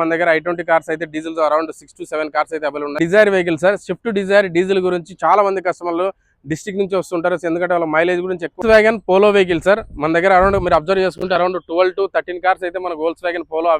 మన దగ్గర i20 cars అయితే డీజిల్ అరౌండ్ 6 to 7 కార్స్ అయితే అవైలబుల్ ఉన్నాయి. Dzire vehicle sir, Swift Dzire diesel గురించి చాలా మంది కస్టమర్లు డిస్ట్రిక్ట్ నుంచి వస్తుంటారు, ఎందుకంటే వాళ్ళ మైలేజ్ గురించి ఎక్కువ. Volkswagen పోలో వెహికల్ సార్, మన దగ్గర అరౌండ్ మీరు అబ్జర్వ్ చేసుకుంటే అరౌండ్ 12 to 13 కార్స్ అయితే మన Volkswagen పోలో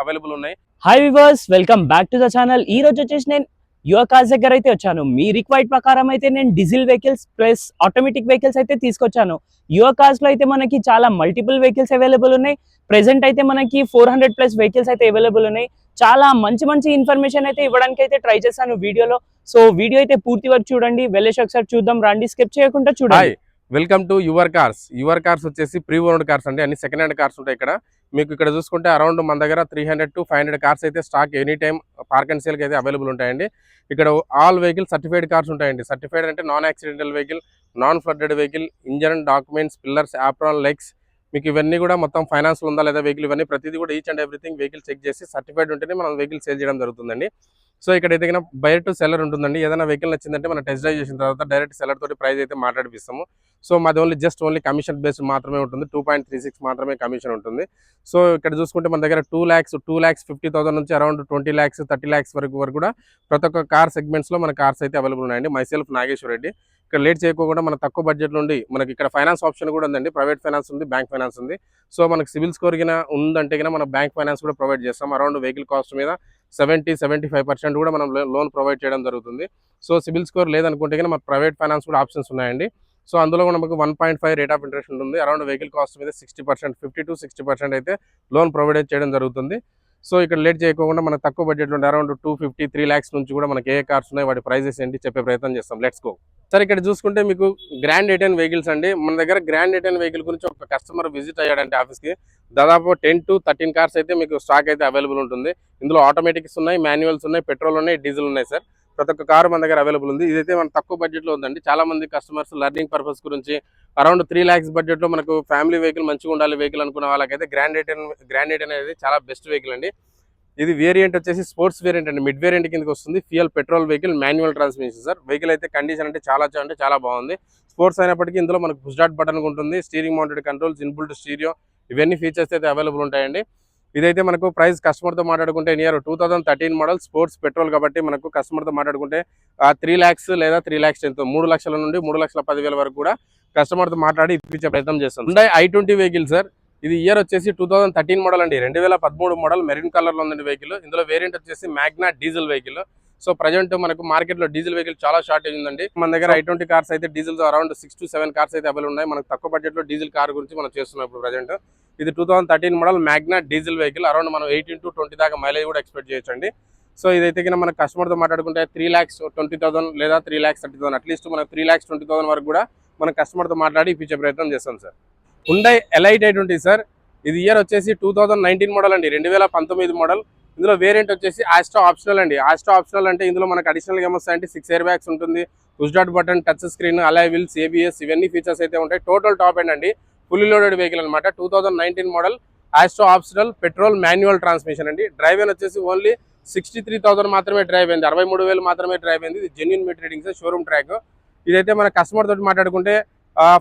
అవైలబుల్ ఉన్నాయి. Hi viewers, welcome back to the channel. ఈ రోజు వచ్చేసి నేను యువర్ కార్స్ దగ్గర అయితే వచ్చాను. మీ రిక్వైర్డ్ ప్రకారం అయితే నేను diesel vehicles plus automatic vehicles అయితే తీసుకొచ్చాను. యువర్ కార్స్ లో అయితే మనకి చాలా మల్టిపుల్ వెహికల్స్ అవైలబుల్ ఉన్నాయి. ప్రెసెంట్ అయితే మనకి 400 ప్లస్ వెహికల్స్ అయితే అవైలబుల్ ఉన్నాయి. చాలా మంచి ఇన్ఫర్మేషన్ అయితే ఇవ్వడానికి అయితే ట్రై చేశాను వీడియోలో. సో వీడియో అయితే పూర్తి వరకు చూడండి. వెళ్ళేసి ఒకసారి చూద్దాం రండి, స్కిప్ చేయకుండా చూడండి. Welcome to your cars. Your cars వచ్చేసి ప్రీ ఓన్డ్ కార్స్ అండి, అన్ని సెకండ్ హ్యాండ్ కార్స్ ఉంటాయి ఇక్కడ. మీకు ఇక్కడ చూసుకుంటే అరౌండ్ మన దగ్గర 300 to 500 కార్స్ అయితే stock any time park and సేల్కి అయితే అవైలబుల్ ఉంటాయండి. ఇక్కడ ఆల్ వెహికల్ సర్టిఫైడ్ కార్స్ ఉంటాయండి. సర్టిఫైడ్ అంటే non accidental vehicle, non flooded vehicle, engine, documents, pillars, apron, legs, మీకు ఇవన్నీ కూడా మొత్తం ఫైనాన్స్ ఉందా లేదా వెహికల్, ఇవన్నీ ప్రతిదీ కూడా each and everything vehicle check చేసి సర్టిఫైడ్ ఉంటేనే మనం వెహికల్ సేల్ చేయడం జరుగుతుందండి. సో ఇక్కడ అయితే బయర్ టు సెల్లర్ ఉంటుందండి. ఏదైనా వెహికల్ నచ్చిందంటే మనం టెస్ట్ డ్రైవ్ చేసిన తర్వాత డైరెక్ట్ సెల్లర్ తోటి ప్రైస్ అయితే మాట్లాడిపిస్తాము. సో మాది ఓన్లీ కమిషన్ బేస్డ్ మాత్రమే ఉంటుంది. 2.36 మాత్రమే కమిషన్ ఉంటుంది. సో ఇక్కడ చూసుకుంటే మన దగ్గర 2,50,000 నుంచి అరౌండ్ 20 lakhs 30 lakhs వరకు కూడా ప్రతి ఒక్క కార్ సెగ్మెంట్స్ లో మన కార్స్ అయితే అవైలబుల్ ఉన్నాయండి. మైసెల్ఫ్ నాగేశ్వర రెడ్డి. ఇక్కడ లేట్ చేయకుండా మన తక్కువ బడ్జెట్ నుండి మనకి ఇక్కడ ఫైనాన్స్ ఆప్షన్ కూడా ఉందండి. ప్రైవేట్ ఫైనాన్స్ ఉంది, బ్యాంక్ ఫైనాన్స్ ఉంది. సో మనకి సివిల్ స్కోర్ కినా ఉందంటే కన్నా మనం బ్యాంక్ ఫైనాన్స్ కూడా ప్రొవైడ్ చేస్తాం. అరౌండ్ వెహికల్ కాస్ట్ మీద 70-75% కూడా మనం లోన్ ప్రొవైడ్ చేయడం జరుగుతుంది. సో సివిల్ స్కోర్ లేదనుకుంటే కన్నా మన ప్రైవేట్ ఫైనాన్స్ కూడా ఆప్షన్స్ ఉన్నాయండి. సో అందులో కూడా మనకు 1.5 రేట్ ఆఫ్ ఇంట్రెస్ట్ ఉంటుంది. అరౌండ్ వెహికల్ కాస్ట్ మీద 60%, 50 to 60% అయితే లోన్ ప్రొవైడ్ చేయడం జరుగుతుంది. సో ఇక్కడ లేట్ చేయకుండా మన తక్కువ బడ్జెట్లో ఉండే అరౌండ్ 250-3 lakhs నుంచి కూడా మనకి ఏ కార్స్ ఉన్నాయి, వాటి ప్రైజెస్ ఏంటి చెప్పే ప్రయత్నం చేస్తాం. Let's go. సార్ ఇక్కడ చూసుకుంటే మీకు గ్రాండ్ ఎయిటెన్ వెహికల్స్ అండి. మన దగ్గర గ్రాండ్ ఎయిటెన్ వెహికల్ గురించి ఒక కస్టమర్ విజిట్ అయ్యాడంటే ఆఫీస్కి, దాదాపు 10 to 13 కార్స్ అయితే మీకు స్టాక్ అయితే అవైలబుల్ ఉంటుంది. ఇందులో ఆటోమేటిక్స్ ఉన్నాయి, మాన్యువల్స్ ఉన్నాయి, పెట్రోల్ ఉన్నాయి, డీజిల్ ఉన్నాయి సార్. ప్రతి ఒక్క కారు మన దగ్గర అవైలబుల్ ఉంది. ఇదైతే మన తక్కువ బడ్జెట్లో ఉందండి. చాలా మంది కస్టమర్స్ లర్నింగ్ పర్పస్ గురించి అరౌండ్ 3 lakhs బడ్జెట్లో మనకు ఫ్యామిలీ వెహికల్ మంచిగా ఉండాలి వెహికల్ అనుకున్న వాళ్ళకైతే గ్రాండ్ ఎయిటెన్ అనేది చాలా బెస్ట్ వెహికల్ అండి. ఇది వేరియంట్ వచ్చేసి స్పోర్ట్స్ వేరియంట్ అండి. మిడ్ వేరియంట్ కిందకి వస్తుంది. Fuel petrol vehicle, manual transmission sir. Vehicle అయితే కండిషన్ అంటే చాలా బాగుంది. స్పోర్ట్స్ అయినప్పటికీ ఇందులో మనకు పుష్ స్టార్ట్ బటన్ ఉంటుంది, steering mounted controls, inbuilt stereo, ఇవన్నీ ఫీచర్స్ అయితే అవైలబుల్ ఉంటాయండి. ఇదైతే మనకు ప్రైస్ కస్టమర్తో మాట్లాడుకుంటే నియర్ 2013 మోడల్ స్పోర్ట్స్ పెట్రోల్ కాబట్టి మనకు కస్టమర్తో మాట్లాడుకుంటే 3 lakhs లేదా 3 lakhs 3 లక్షల నుండి 3,10,000 వరకు కూడా కస్టమర్తో మాట్లాడి ఇప్పించే ప్రయత్నం చేస్తాం. Hyundai i20 vehicle sir. ఇది ఇయర్ వచ్చేసి 2013 మోడల్ అండి. 2013 మోడల్ మెరూన్ కలర్ లో ఉందండి వెహికల్. ఇందులో వేరియంట్ వచ్చేసి Magna diesel vehicle. So present మనకు మార్కెట్ లో డీజిల్ వెహికల్ చాలా షార్టేజ్ ఉందండి. మన దగ్గర i20 కార్స్ అయితే డీజిల్ అరౌండ్ 6 to 7 కార్స్ అయితే అవైలబుల్ ఉన్నాయి. మనకు తక్కువ బడ్జెట్ లో డీజిల్ కార్ గురించి మనం చేస్తున్నాం ఇప్పుడు ప్రజెంట్. ఇది 2013 model Magna diesel vehicle. Around మనం 18 to 20 దాకా మైలేజ్ కూడా ఎక్స్పెక్ట్ చేయొచ్చండి. సో ఇదైతే కింద మన కస్టమర్తో మాట్లాడుకుంటే 3,20,000 లేదా 3,30,000 అట్లీస్ట్ మనకు 3,20,000 వరకు కూడా మన కస్టమర్తో మాట్లాడి ఇప్పించే ప్రయత్నం చేస్తాం sir. Hyundai Elite i20 sir. ఇది ఇయర్ వచ్చేసి 2019 మోడల్ అండి, 2019 మోడల్. ఇందులో వేరియంట్ వచ్చేసి ఆస్ట్రా ఆప్షనల్ అండి. ఆస్ట్రా ఆప్షనల్ అంటే ఇందులో మనకు అడిషనల్ ఏమొస్తాయంటే 6 air bags ఉంటుంది, push dot button, touch screen, alloy wheels, ABS, ఇవన్నీ ఫీచర్స్ అయితే ఉంటాయి. టోటల్ టాప్ ఎండ్ అండి, ఫుల్లీ లోడెడ్ వెహికల్ అనమాట. 2019 model, Asta optional, petrol, manual transmission అండి. డ్రైవ్ అయిన వచ్చేసి ఓన్లీ 63,000 మాత్రమే డ్రైవ్ అయింది, 63,000 మాత్రమే డ్రైవ్ అయింది. ఇది genuine meter readings, showroom track. ఇదైతే మన కస్టమర్ తోటి మాట్లాడుకుంటే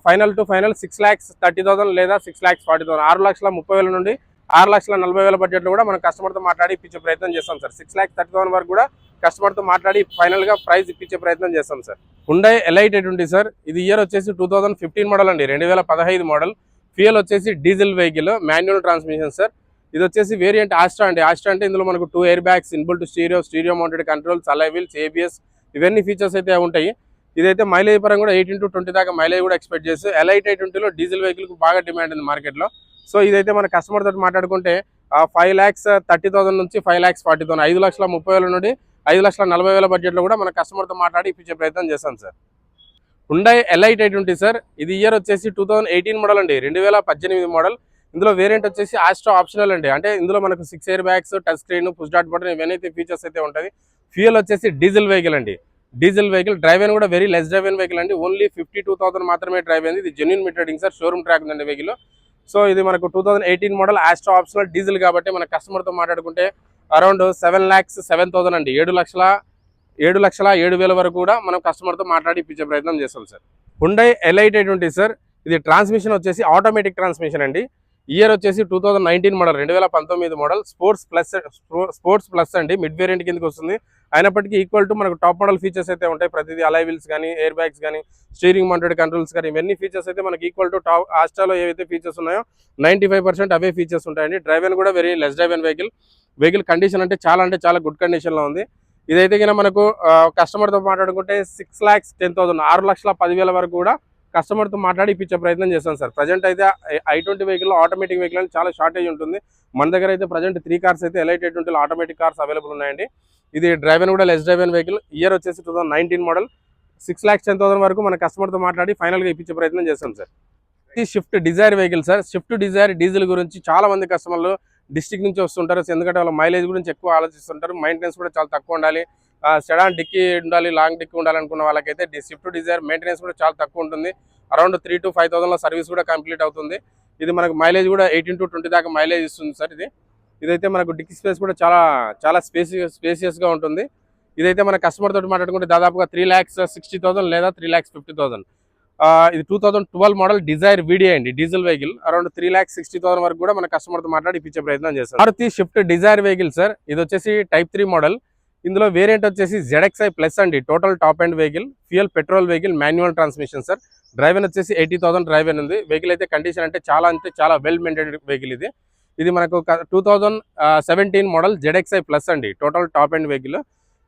ఫైనల్ టు ఫైనల్ 6,30,000 లేదా 6,40,000, 6,30,000 నుండి 6,40,000 బడ్జెట్లో కూడా మనం కస్టమర్తో మాట్లాడి ఇప్పించే ప్రయత్నం చేస్తాం సార్. 6,30,000 వరకు కూడా కస్టమర్తో మాట్లాడి ఫైనల్గా ప్రైస్ ఇప్పించే ప్రయత్నం చేస్తాం sir. Hyundai Elite i20 sir. ఇది ఇయర్ వచ్చేసి 2015 మోడల్ అండి, 2015 మోడల్. ఫ్యూయల్ వచ్చేసి diesel vehicle, manual transmission sir. ఇది వచ్చేసి వేరియంట్ ఆస్ట్రా అండి. ఆస్ట్రా అంటే ఇందులో మనకు 2 air bags, inbuilt stereo mounted controls, Alai wheels, ABS, ఇవన్నీ ఫీచర్స్ అయితే ఉంటాయి. ఇదైతే మైలేజ్ పరంగా కూడా 18 to 20 దాకా మైలేజ్ కూడా ఎక్స్పెక్ట్ చేసి Elite i20లో డీజిల్ వెహికల్కి బాగా డిమాండ్ ఉంది మార్కెట్లో. సో ఇదైతే మన కస్టమర్ తోటి మాట్లాడుకుంటే 5,30,000 నుంచి 5,40,000, 5,30,000 నుండి 5,40,000 బడ్జెట్లో కూడా మన కస్టమర్తో మాట్లాడి ఇప్పించే ప్రయత్నం చేస్తాం sir. Hyundai Elite i20 sir. ఇది ఇయర్ వచ్చేసి 2018 మోడల్ అండి, 2018 మోడల్. ఇందులో వేరియంట్ వచ్చేసి ఆస్ట్రా ఆప్షనల్ అండి. అంటే ఇందులో మనకు 6 air bags, touch screen, push dot button, ఇవన్నీ ఫీచర్స్ అయితే ఉంటుంది. ఫ్యూయల్ వచ్చేసి డీజిల్ వెహికల్ అండి. Diesel vehicle. డ్రైవ్ అయిన కూడా వెరీ లెస్ డ్రైవ్ అయిన వెహికల్ అండి. ఓన్లీ 52,000 మాత్రమే డ్రైవ్ అయింది. ఇది genuine meter reading sir, showroom track ఉందండి వెహికల్. సో ఇది మనకు 2018 మోడల్, ఆస్ట్రా ఆప్షనల్, డీజిల్ కాబట్టి మన కస్టమర్తో మాట్లాడుకుంటే అరౌండ్ 7,07,000 అండి, 7,07,000 వరకు కూడా మనం కస్టమర్తో మాట్లాడి ఇప్పించే ప్రయత్నం చేస్తాం sir. Hyundai Elite i20 sir. ఇది ట్రాన్స్మిషన్ వచ్చేసి ఆటోమేటిక్ ట్రాన్స్మిషన్ అండి. ఇయర్ వచ్చేసి 2019 మోడల్ 2019 మోడల్ స్పోర్ట్స్ ప్లస్ అండి, మిడ్ వేరియంట్ కిందకి వస్తుంది. అయినప్పటికీ ఈక్వల్ టు మనకు టాప్ మోడల్ ఫీచర్స్ అయితే ఉంటాయి. ప్రతిదీ అలై వీల్స్ కానీ, ఎయిర్ బ్యాగ్స్ కానీ, స్టీరింగ్ మౌంటెడ్ కంట్రోల్స్ కానీ, ఇవన్నీ ఫీచర్స్ అయితే మనకి ఈక్వల్ టు టాప్ ఆస్ట్రాలో ఏవైతే ఫీచర్స్ ఉన్నాయో 95% అవే ఫీచర్స్ ఉంటాయండి. డ్రైవెన్ కూడా very less driven vehicle condition అంటే చాలా గుడ్ కండిషన్లో ఉంది. ఇదైతే కనుక మనకు కస్టమర్తో మాట్లాడుకుంటే 6,10,000 6,10,000 వరకు కూడా కస్టమర్తో మాట్లాడి ఇప్పించే ప్రయత్నం చేస్తాం సార్. ప్రజెంట్ అయితే i20 వెహికల్ ఆటోమేటిక్ వెహికల్ అని చాలా షార్టేజ్ ఉంటుంది. మన దగ్గర అయితే ప్రజెంట్ 3 కార్స్ అయితే elite i20 automatic cars available ఉన్నాయండి. ఇది డ్రైవెన్ కూడా లెస్ డ్రైవెన్ వెహికల్. ఇయర్ వచ్చేసి 2019 మోడల్ 6,10,000 వరకు మన కస్టమర్తో మాట్లాడి ఫైనల్గా ఇప్పించే ప్రయత్నం చేస్తాం సార్. ఇది Swift Dzire vehicle sir. Swift Dzire diesel గురించి చాలా మంది కస్టమర్లు డిస్ట్రిక్ట్ నుంచి వస్తుంటారు. ఎందుకంటే వాళ్ళ మైలేజ్ గురించి ఎక్కువ ఆలోచిస్తుంటారు. మెయింటెనెన్స్ కూడా చాలా తక్కువ ఉండాలి, సెడాన్ డిక్కీ ఉండాలి, లాంగ్ డిక్కీ ఉండాలనుకున్న వాళ్ళకైతే స్విఫ్ట్ డిజైర్ మెయింటెనెన్స్ కూడా చాలా తక్కువ ఉంటుంది. అరౌండ్ 3,000 to 5,000 సర్వీస్ కూడా కంప్లీట్ అవుతుంది. ఇది మనకు మైలేజ్ కూడా 18 to 20 దాకా మైలేజ్ ఇస్తుంది సార్. ఇదైతే మనకు డిక్కీ స్పేస్ కూడా చాలా స్పేసియస్గా ఉంటుంది. ఇదైతే మన కస్టమర్ తోటి మాట్లాడుకుంటే దాదాపుగా 3,60,000 లేదా 3,50,000. ఇది 2012 మోడల్ డిజైర్ వీడియో అండి, డీజిల్ వెహికల్. అరౌండ్ 3,60,000 వరకు కూడా మన కస్టమర్తో మాట్లాడి ఇప్పించే ప్రయత్నం చేస్తాం. Maruti Swift Dzire vehicle sir. ఇది వచ్చేసి Type 3 మోడల్. ఇందులో వేరియంట్ వచ్చేసి ZXi ప్లస్ అండి, total top and vehicle, fuel petrol vehicle, manual transmission sir. Driven వచ్చేసి 80,000 డ్రైవెన్ ఉంది. వెహికల్ అయితే కండిషన్ అంటే చాలా వెల్ మెయింటైన్డ్ వెహికల్. ఇది మనకు 2017 మోడల్ ZXi ప్లస్ అండి, టోటల్ టాప్ అండ్ వెహికల్.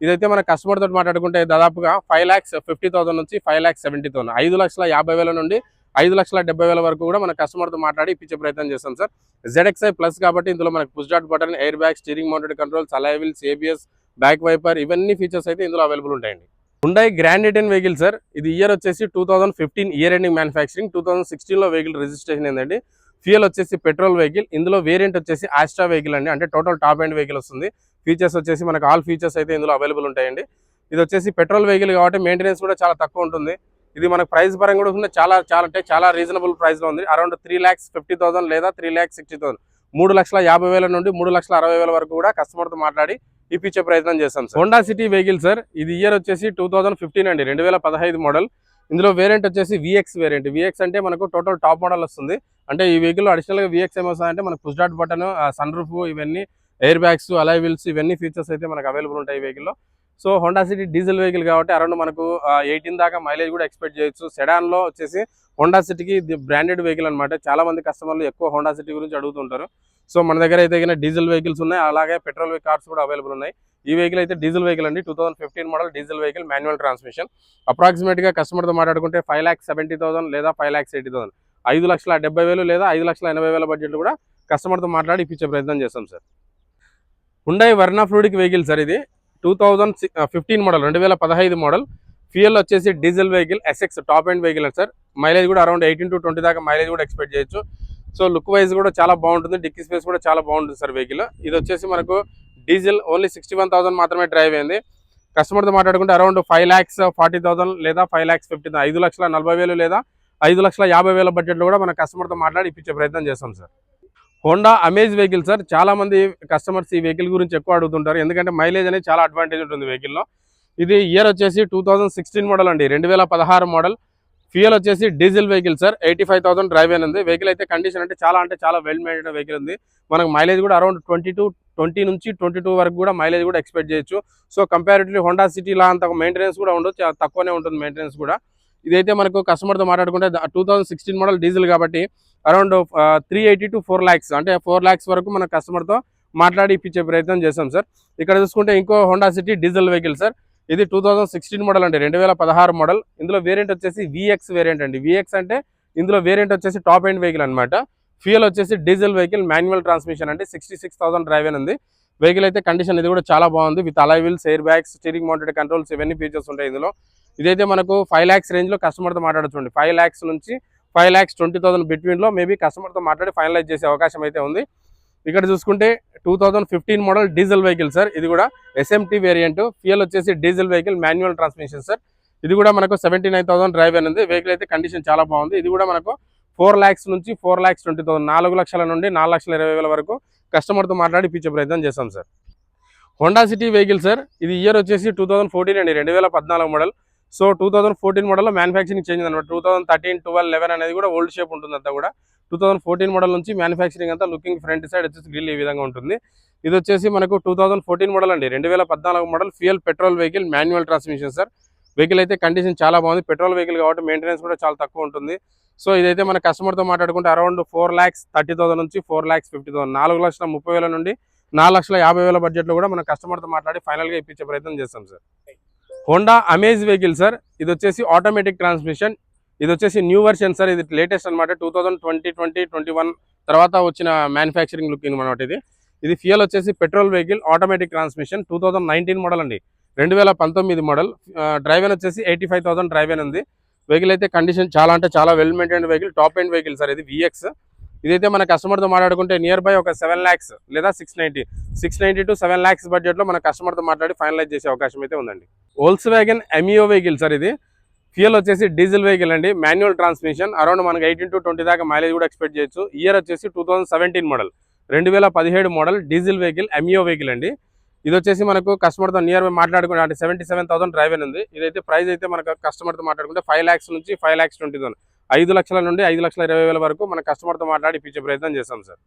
ఇదైతే మన కస్టమర్ తోటి మాట్లాడుకుంటే దాదాపుగా 5,50,000 నుంచి 5,70,000, 5,50,000 నుండి 5,70,000 వరకు కూడా మన కస్టమర్తో మాట్లాడి ఇప్పించే ప్రయత్నం చేస్తాం సార్. ZXi ప్లస్ కాబట్టి ఇందులో మనకు push dot button, air bag, steering mounted controls, alloy wheels, ABS, back wiper, ఇవన్నీ ఫీచర్స్ అయితే ఇందులో అవైలబుల్ ఉంటాయండి. Hyundai Grand i10 vehicle sir. ఇది ఇయర్ వచ్చేసి 2015 ఇయర్ ఎండింగ్ మ్యానుఫ్యాక్చరింగ్. 2016లో వెహికల్ రిజిస్ట్రేషన్ ఏంటండి. ఫ్యూయల్ వచ్చేసి పెట్రోల్ వెహికల్. ఇందులో వేరియంట్ వచ్చేసి ఆస్ట్రా వెహికల్ అండి, అంటే టోటల్ టాప్ అండ్ వెహికల్ వస్తుంది. ఫీచర్స్ వచ్చేసి మనకు ఆల్ ఫీచర్స్ అయితే ఇందులో అవైలబుల్ ఉంటాయండి. ఇది వచ్చేసి పెట్రోల్ వెహికల్ కాబట్టి మెయింటెనెన్స్ కూడా చాలా తక్కువ ఉంటుంది. ఇది మనకు ప్రైస్ పరంగా కూడా చాలా రీజనబుల్ ప్రైస్లో ఉంది. అరౌండ్ 3,50,000 లేదా 3,60,000, 3,50,000 నుండి 3,60,000 వరకు కూడా కస్టమర్తో మాట్లాడి ఇప్పించే ప్రయత్నం చేస్తాం sir. Honda city vehicle sir. ఇది ఇయర్ వచ్చేసి 2015 అండి, 2015 మోడల్. ఇందులో వేరియంట్ వచ్చేసి VX వేరియంట్. VX అంటే మనకు టోటల్ టాప్ మోడల్ వస్తుంది. అంటే ఈ వెహికల్ అడిషనల్గా VX ఏమొస్తుందంటే మనకు push dot button, sunroof, ఇవన్నీ ఎయిర్ బ్యాగ్స్, అలై వీల్స్, ఇవన్నీ ఫీచర్స్ అయితే మనకు అవైలబుల్ ఉంటాయి ఈ వెహికల్లో. So Honda City diesel vehicle కాబట్టి అరౌండ్ మనకు 18 దాకా మైలేజ్ కూడా ఎక్స్పెక్ట్ చేయొచ్చు. సెడాన్లో వచ్చేసి హోండా సిటీకి బ్రాండెడ్ వెహికల్ అనమాట. చాలా మంది కస్టమర్లు ఎక్కువ హోండా సిటీ గురించి అడుగుతుంటారు. సో మన దగ్గర అయితే డీజిల్ వెహికల్స్ ఉన్నాయి, అలాగే పెట్రోల్ కార్స్ కూడా అవైలబుల్ ఉన్నాయి. ఈ వెహికల్ అయితే డీజిల్ వెహికల్ అండి, 2015 model diesel vehicle, manual transmission. అప్రాక్సిమేట్గా కస్టమర్తో మాట్లాడుకుంటే 5,70,000 లేదా 5,80,000, 5,70,000 లేదా 5,80,000 బడ్జెట్ కూడా కస్టమర్తో మాట్లాడి ఇప్పించే ప్రయత్నం చేస్తాం sir. Hyundai Verna fluid vehicle sir. ఇది 2015 మోడల్, 2015 మోడల్. ఫ్యూయల్ వచ్చేసి diesel vehicle, SX top and vehicle sir. Mileage కూడా అరౌండ్ 18 to 20 దాకా మైలేజ్ కూడా ఎక్స్పెక్ట్ చేయొచ్చు. సో లుక్ వైజ్ కూడా చాలా బాగుంటుంది, డిక్కీ స్పేస్ కూడా చాలా బాగుంటుంది సార్ వెహికల్. ఇది వచ్చేసి మనకు డీజిల్ ఓన్లీ 61,000 మాత్రమే డ్రైవ్ అయింది. కస్టమర్తో మాట్లాడుకుంటే అరౌండ్ 5,40,000 లేదా 5,50,000, 5,40,000 లేదా 5,50,000 బడ్జెట్లో కూడా మన కస్టమర్తో మాట్లాడి ఇప్పించే ప్రయత్నం చేస్తాం sir. Honda amaze vehicle sir. చాలా మంది కస్టమర్స్ ఈ వెహికల్ గురించి ఎక్కువ అడుగుతుంటారు, ఎందుకంటే మైలేజ్ అనేది చాలా అడ్వాంటేజ్ ఉంటుంది వెహికల్లో. ఇది ఇయర్ వచ్చేసి 2016 మోడల్ అండి, 2016 మోడల్. ఫ్యూయల్ వచ్చేసి డీజిల్ వెహికల్ సార్. 85,000 డ్రైవ్ అయిన ఉంది. వెహికల్ అయితే కండిషన్ అంటే చాలా వెల్ మెయింటైన్ వెహికల్ ఉంది. మనకు మైలేజ్ కూడా అరౌండ్ 20 నుంచి 22 వరకు కూడా మైలేజ్ కూడా ఎక్స్పెక్ట్ చేయొచ్చు. సో కంపారిటివ్లీ హోండా సిటీలా అంత మెయింటెనెన్స్ కూడా ఉండదు, చాలా తక్కువనే ఉంటుంది మెయింటెనెన్స్ కూడా. ఇదైతే మనకు కస్టమర్తో మాట్లాడుకుంటే 2016 మోడల్ డీజిల్ కాబట్టి అరౌండ్ 380 to 4 lakhs, అంటే 4 lakhs వరకు మన కస్టమర్తో మాట్లాడి ఇప్పించే ప్రయత్నం చేస్తాం సార్. ఇక్కడ చూసుకుంటే ఇంకో Honda City diesel vehicle sir. ఇది 2016 మోడల్ అండి, 2016 మోడల్. ఇందులో వేరియంట్ వచ్చేసి VX వేరియంట్ అండి. VX అంటే ఇందులో వేరియంట్ వచ్చేసి టాప్ ఎండ్ వెహికల్ అనమాట. ఫ్యూయల్ వచ్చేసి డీజిల్ వెహికల్, మాన్యువల్ ట్రాన్స్మిషన్ అండి. 66,000 డ్రైవ్ అయిన ఉంది. వెహికల్ అయితే కండిషన్ ఇది కూడా చాలా బాగుంది. With Alai wheels, air bags, steering mounted controls, ఇవన్నీ ఫీచర్స్ ఉంటాయి ఇందులో. ఇదైతే మనకు 5 lakhs రేంజ్లో కస్టమర్తో మాట్లాడచ్చు. 5 lakhs నుంచి 5,20,000 బిట్వీన్లో మేబీ కస్టమర్తో మాట్లాడి ఫైనలైజ్ చేసే అవకాశం అయితే ఉంది. ఇక్కడ చూసుకుంటే 2015 మోడల్ డీజిల్ వెహికల్ సార్. ఇది కూడా SMT వేరియంట్. ఫ్యూయల్ వచ్చేసి diesel vehicle, manual transmission sir. ఇది కూడా మనకు 79,000 డ్రైవ్ అయినది. వెహికల్ అయితే కండిషన్ చాలా బాగుంది. ఇది కూడా మనకు 4 lakhs నుంచి 4,20,000, 4 లక్షల నుండి 4,20,000 వరకు కస్టమర్తో మాట్లాడి ఇప్పించే ప్రయత్నం చేస్తాం sir. Honda city vehicle sir. ఇది ఇయర్ వచ్చేసి 2014 అండి, 2014 మోడల్. సో 2014 మోడల్లో మ్యానుఫ్యాక్చరింగ్ చేంజ్ అనమాట. 2013, 12, 11 అనేది కూడా ఓల్డ్ షేప్ ఉంటుంది అంతా కూడా. 2014 మోడల్ నుంచి మ్యానుఫ్యాక్చరింగ్ అంతా లుకింగ్ ఫ్రంట్ సైడ్ వచ్చేసి గ్రిల్ ఈ విధంగా ఉంటుంది. ఇది వచ్చేసి మనకు 2014 మోడల్ అండి, 2014 model fuel petrol vehicle manual transmission sir. Vehicle అయితే కండిషన్ చాలా బాగుంది, పెట్రోల్ వెహికల్ కాబట్టి మెయింటెనెన్స్ కూడా చాలా తక్కువ ఉంటుంది. సో ఇదైతే మన కస్టమర్తో మాట్లాడుకుంటే అరౌండ్ 4,30,000 నుంచి 4,50,000, 4,30,000 నుండి 4,50,000 బడ్జెట్లో కూడా మన కస్టమర్తో మాట్లాడి ఫైనల్గా ఇప్పించే ప్రయత్నం చేస్తాం sir. Honda amaze vehicle sir. ఇది వచ్చేసి ఆటోమేటిక్ ట్రాన్స్మిషన్. ఇది వచ్చేసి న్యూ వర్షన్ సార్. ఇది లేటెస్ట్ అనమాట, 2020, 2021 తర్వాత వచ్చిన మ్యానుఫ్యాక్చరింగ్ లుకింగ్ అనమాట. ఇది ఫ్యూయల్ వచ్చేసి petrol vehicle automatic transmission, 2019 model అండి, 2019 మోడల్. డ్రైవెన్ వచ్చేసి 85,000 డ్రైవెన్ ఉంది. వెహికల్ అయితే కండిషన్ చాలా అంటే చాలా well maintain vehicle, top end vehicle sir. ఇది VX. ఇదైతే మన కస్టమర్తో మాట్లాడుకుంటే నియర్ బై ఒక 7 lakhs లేదా 690 to 7 lakhs బడ్జెట్లో మన కస్టమర్తో మాట్లాడి ఫైనలైజ్ చేసే అవకాశం అయితే ఉందండి. Volkswagen ఎమియో vehicle sir. ఇది ఫ్యూయల్ వచ్చేసి డీజిల్ వెహికల్ అండి, మాన్యువల్ ట్రాన్స్మిషన్. అరౌండ్ మనకి 18 to 20 దాకా మైలేజ్ కూడా ఎక్స్పెక్ట్ చేయొచ్చు. ఇయర్ వచ్చేసి 2017 model, 2017 model diesel vehicle Ameo vehicle అండి. ఇది వచ్చేసి మనకు కస్టమర్తో నియర్ బై మాట్లాడుకుంటే అంటే 77,000 డ్రైవెన్ ఉంది. ఇదైతే ప్రైస్ అయితే మనకు కస్టమర్తో మాట్లాడుకుంటే 5 lakhs నుంచి 5,20,000, 5 లక్షల నుండి 5,20,000 వరకు మన కస్టమర్తో మాట్లాడి ఇప్పించే ప్రయత్నం చేస్తాం sir.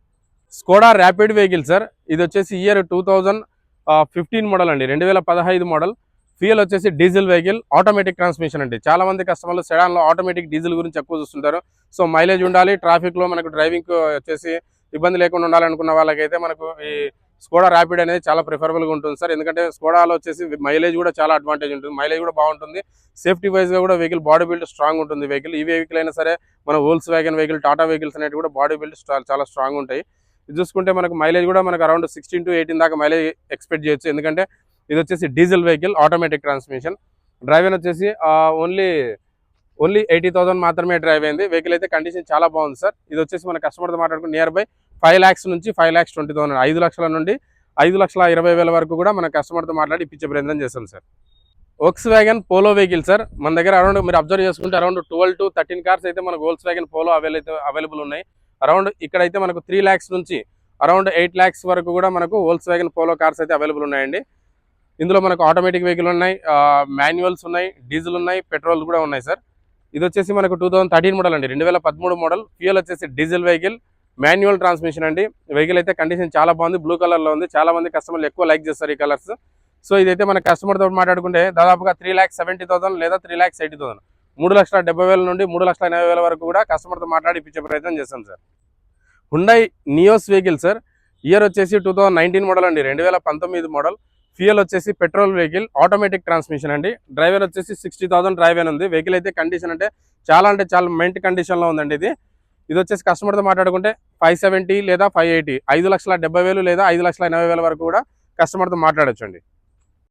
Skoda rapid vehicle sir. ఇది వచ్చేసి ఇయర్ 2015 మోడల్ అండి, 2015 మోడల్. ఫ్యూయల్ వచ్చేసి డీజిల్ వెహికల్ ఆటోమేటిక్ ట్రాన్స్మిషన్ అండి. చాలా మంది కస్టమర్లు సెడాన్లో ఆటోమేటిక్ డీజిల్ గురించి ఎక్కువ చూస్తుంటారు. సో మైలేజ్ ఉండాలి, ట్రాఫిక్లో మనకు డ్రైవింగ్ వచ్చేసి ఇబ్బంది లేకుండా ఉండాలనుకున్న వాళ్ళకైతే మనకు ఈ స్కోడా ర్యాపిడ్ అనేది చాలా ప్రిఫరబుల్గా ఉంటుంది సార్. ఎందుకంటే స్కోడాలో వచ్చేసి మైలేజ్ కూడా చాలా అడ్వాంటేజ్ ఉంటుంది, మైలేజ్ కూడా బాగుంటుంది. సేఫ్టీ వైజ్గా కూడా వెహికల్ బాడీ బిల్డ్ స్ట్రాంగ్ ఉంటుంది. వెహికల్ ఈ వెహికల్ అయినా సరే మన వోల్క్స్వ్యాగన్ వెహికల్, టాటా వెహికల్స్ అనేవి కూడా బాడీ బిల్డ్ చాలా స్ట్రాంగ్ ఉంటాయి. ఇది చూసుకుంటే మనకు మైలేజ్ కూడా మనకు అరౌండ్ 16 to 18 దాకా మైలేజ్ ఎక్స్పెక్ట్ చేయొచ్చు. ఎందుకంటే ఇది వచ్చేసి diesel vehicle automatic transmission. Driven వచ్చేసి ఓన్లీ 80,000 మాత్రమే డ్రైవ్ అయింది. వెహికల్ అయితే కండిషన్ చాలా బాగుంది సార్. ఇది వచ్చేసి మన కస్టమర్తో మాట్లాడుకుని నియర్ బై 5 lakhs నుంచి 5,20,000, 5 లక్షల నుండి 5,20,000 వరకు కూడా మన కస్టమర్తో మాట్లాడి ఇప్పించే ప్రయత్నం చేస్తాం sir. Volkswagen Polo vehicle sir. మన దగ్గర అరౌండ్ మీరు అబ్జర్వ్ చేసుకుంటే అరౌండ్ 12 to 13 కార్స్ అయితే మనకు వోల్క్స్వ్యాగన్ పోలో అవైలబుల్ ఉన్నాయి. అరౌండ్ ఇక్కడైతే మనకు 3 lakhs నుంచి అరౌండ్ 8 lakhs వరకు కూడా మనకు వోల్క్స్వ్యాగన్ పోలో కార్స్ అయితే అవైలబుల్ ఉన్నాయండి. ఇందులో మనకు ఆటోమేటిక్ వెహికల్ ఉన్నాయి, మాన్యువల్స్ ఉన్నాయి, డీజిల్ ఉన్నాయి, పెట్రోల్ కూడా ఉన్నాయి సార్. ఇది వచ్చేసి మనకు 2013 మోడల్ అండి, 2013 మోడల్. ఫ్యూయల్ వచ్చేసి డీజిల్ వెహికల్ మాన్యువల్ ట్రాన్స్మిషన్ అండి. వెహికల్ అయితే కండిషన్ చాలా బాగుంది, బ్లూ కలర్లో ఉంది. చాలా మంది కస్టమర్లు ఎక్కువ లైక్ చేస్తారు ఈ కలర్స్. సో ఇదైతే మన కస్టమర్తో మాట్లాడుకుంటే దాదాపుగా 3,70,000 లేదా 3,80,000, 3,70,000 నుండి 3,80,000 వరకు కూడా కస్టమర్తో మాట్లాడి ఇప్పించే ప్రయత్నం చేస్తాం sir. Hyundai Nios vehicle sir. Year వచ్చేసి 2019 మోడల్ అండి, 2019 మోడల్. ఫ్యూయల్ వచ్చేసి పెట్రోల్ వెహికల్ ఆటోమేటిక్ ట్రాన్స్మిషన్ అండి. డ్రైవర్ వచ్చేసి 60,000 డ్రైవెన్ ఉంది. వెహికల్ అయితే కండిషన్ అంటే చాలా మెంట్ కండిషన్లో ఉందండి. ఇది వచ్చేసి కస్టమర్తో మాట్లాడుకుంటే 570 లేదా 580, 5,70,000 లేదా 5,80,000 వరకు కూడా కస్టమర్తో మాట్లాడొచ్చు అండి.